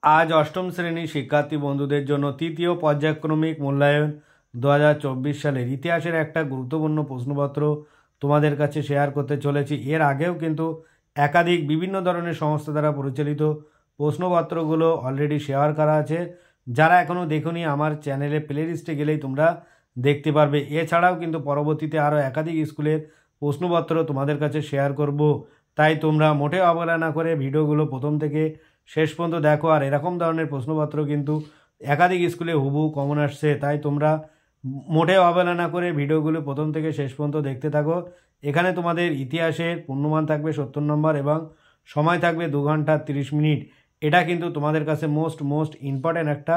আজ অষ্টম শ্রেণীর শিক্ষার্থী বন্ধুদের জন্য তৃতীয় পর্যায়ক্রমিক মূল্যায়ন 2024 সালের ইতিহাসের একটা গুরুত্বপূর্ণ প্রশ্নপত্র তোমাদের কাছে শেয়ার করতে চলেছি। এর আগেও কিন্তু একাধিক বিভিন্ন ধরনের সংস্থা দ্বারা পরিচালিত প্রশ্নপত্রগুলো অলরেডি শেয়ার করা আছে। যারা এখনও দেখোনি আমার চ্যানেলে প্লেলিস্টে গেলেই তোমরা দেখতে পারবে। এছাড়াও কিন্তু পরবর্তীতে আরও একাধিক স্কুলের প্রশ্নপত্র তোমাদের কাছে শেয়ার করব, তাই তোমরা মোটেও অবহেলা না করে ভিডিওগুলো প্রথম থেকে শেষ পর্যন্ত দেখো। আর এরকম ধরনের প্রশ্নপত্র কিন্তু একাধিক স্কুলে হুবহু কমন আসছে, তাই তোমরা মোটেও অবহেলা না করে ভিডিওগুলো প্রথম থেকে শেষ পর্যন্ত দেখতে থাকো। এখানে তোমাদের ইতিহাসের পূর্ণমান থাকবে 70 নম্বর এবং সময় থাকবে 2 ঘন্টা 30 মিনিট। এটা কিন্তু তোমাদের কাছে মোস্ট ইম্পর্ট্যান্ট একটা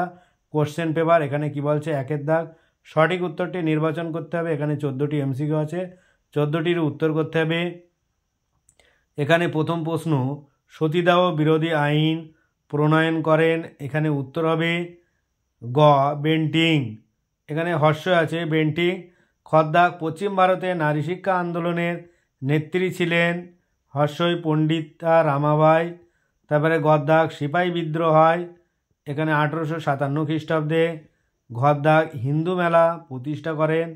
কোশ্চেন পেপার। এখানে কি বলছে, একের দাগ সঠিক উত্তরটি নির্বাচন করতে হবে। এখানে 14টি এমসিকিউ আছে, 14টির উত্তর করতে হবে। এখানে প্রথম প্রশ্ন, সতীদাহ বিরোধী আইন প্রণয়ন করেন। এখানে উত্তর হবে গ বেন্টিং। এখানে হর্ষ আছে বেন্টিং। খদ্দাক পশ্চিম ভারতে নারী শিক্ষা আন্দোলনের নেত্রী ছিলেন হর্ষই পণ্ডিতা রামাবাই। তারপরে গদ্দাক সিপাহী বিদ্রোহ হয় এখানে 1857 খ্রিস্টাব্দে। গদ্দাক হিন্দু মেলা প্রতিষ্ঠা করেন।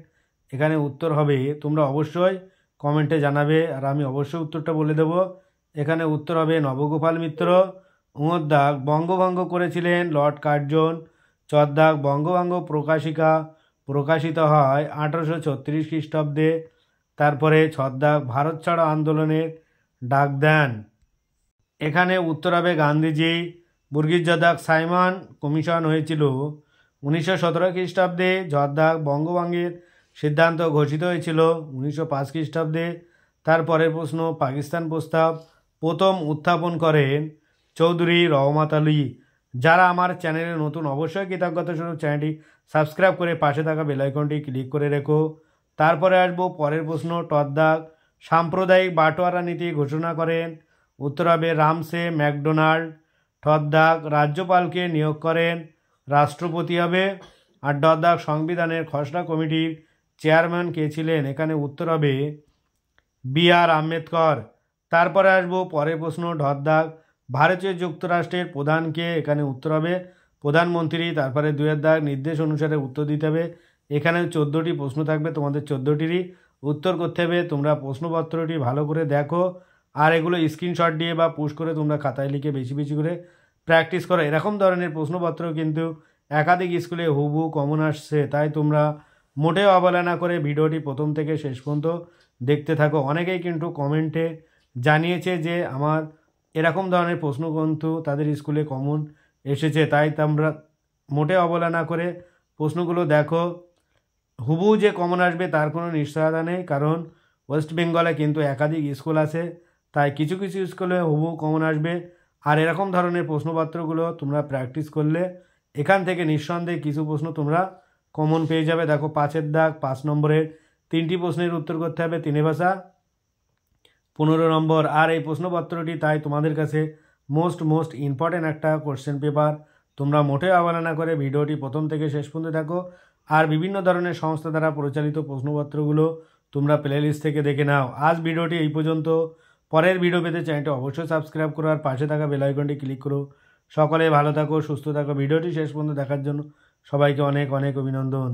এখানে উত্তর হবে, তোমরা অবশ্যই কমেন্টে জানাবে আর আমি অবশ্যই উত্তরটা বলে দেব। এখানে উত্তর হবে নবগোপাল মিত্র। উমদ্দাক বঙ্গভঙ্গ করেছিলেন লর্ড কার্জন। চদ্দাক বঙ্গভঙ্গ প্রকাশিকা প্রকাশিত হয় 1836 খ্রিস্টাব্দে। তারপরে ছদ্দাক ভারত ছাড়ো আন্দোলনের ডাক দেন। এখানে উত্তর হবে গান্ধীজি। বুর্গিজদাক সাইমন কমিশন হয়েছিল 1917 খ্রিস্টাব্দে। জর্দাক বঙ্গভঙ্গের সিদ্ধান্ত ঘোষিত হয়েছিল 1905 খ্রিস্টাব্দে। তারপরের প্রশ্ন, পাকিস্তান প্রস্তাব প্রথম উত্থাপন করেন চৌধুরী রহমত আলী। যারা আমার চ্যানেলে নতুন অবশ্যই কৃতজ্ঞতা স্বরূপ চ্যানেলটি সাবস্ক্রাইব করে পাশে থাকা বেল আইকনটি ক্লিক করে রেখো। তারপরে আসবো পরের প্রশ্ন, টদ্দাক সাম্প্রদায়িক বাটোয়ারা নীতি ঘোষণা করেন। উত্তর হবে রামসে ম্যাকডোনাল্ড। টদ্দাক রাজ্যপালকে নিয়োগ করেন, রাষ্ট্রপতি হবে। আর টদ্দাক সংবিধানের খসড়া কমিটির চেয়ারম্যান কে ছিলেন? এখানে উত্তর হবে বি.আর. আম্বেদকর। তারপরে আসবো পরের প্রশ্ন, টদ্দাক ভারতীয় যুক্তরাষ্ট্রের প্রধানকে? এখানে উত্তর হবে প্রধানমন্ত্রী। তারপরে 2 দাগ নির্দেশ অনুসারে উত্তর দিতে হবে। এখানে 14টি প্রশ্ন থাকবে, তোমাদের 14টিরই উত্তর করতে হবে। তোমরা প্রশ্নপত্রটি ভালো করে দেখো আর এগুলো স্ক্রিনশট দিয়ে বা পুশ করে তোমরা খাতায় লিখে বেশি বেশি করে প্র্যাকটিস করো। এরকম ধরনের প্রশ্নপত্র কিন্তু একাধিক স্কুলে হুবহু কমন আসছে, তাই তোমরা মোটেও অবহেলা না করে ভিডিওটি প্রথম থেকে শেষ পর্যন্ত দেখতে থাকো। অনেকেই কিন্তু কমেন্টে জানিয়েছে যে আমার এরকম ধরনের প্রশ্ন কিন্তু তাদের স্কুলে কমন এসেছে, তাই তোমরা মোটেও অবহেলা না করে প্রশ্নগুলো দেখো। হুবহু যে কমন আসবে তার কোনো নিশ্চয়তা নেই, কারণ ওয়েস্ট বেঙ্গলে কিন্তু একাধিক স্কুল আছে, তাই কিছু কিছু স্কুলে হুবহু কমন আসবে। আর এরকম ধরনের প্রশ্নপত্রগুলো তোমরা প্র্যাকটিস করলে এখান থেকে নিঃসন্দেহে কিছু প্রশ্ন তোমরা কমন পেয়ে যাবে। দেখো 5 দাগ 5 নম্বরের 3টি প্রশ্নের উত্তর করতে হবে। 3 ভাষা 15 নম্বর। আর এই প্রশ্নপত্রটি তাই তোমাদের কাছে মোস্ট ইম্পর্ট্যান্ট একটা কোশ্চেন পেপার। তোমরা মোটেও অবহেলা না করে ভিডিওটি প্রথম থেকে শেষ পর্যন্ত দেখো আর বিভিন্ন ধরনের সংস্থা দ্বারা পরিচালিত প্রশ্নপত্রগুলো তোমরা প্লেলিস্ট থেকে দেখে নাও। আজ ভিডিওটি এই পর্যন্ত। পরের ভিডিও পেতে চ্যানেলটি অবশ্যই সাবস্ক্রাইব করো আর পাশে থাকা বেল আইকনটি ক্লিক করো। সকলে ভালো থাকো, সুস্থ থাকো। ভিডিওটি শেষ পর্যন্ত দেখার জন্য সবাইকে অনেক অভিনন্দন।